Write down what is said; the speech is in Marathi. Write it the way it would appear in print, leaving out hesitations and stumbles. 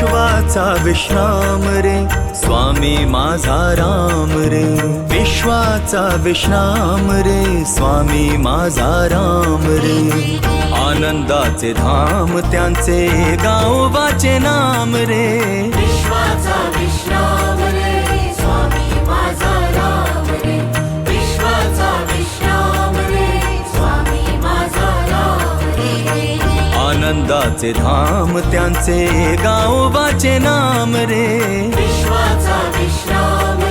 विश्वाचा विश्राम रे स्वामी माझा राम रे, विश्वाचा विश्राम रे स्वामी माझा राम रे। आनंदाचे धाम त्यांचे गावोबाचे नाम रे, विश्वाचा विश्राम रे स्वामी माझा राम रे, विश्वाचा विश्राम रे स्वामी माझा राम रे। आनंदाचे धाम त्यांचे गावोबाचे नाम रे, विश्वाचा विश्राम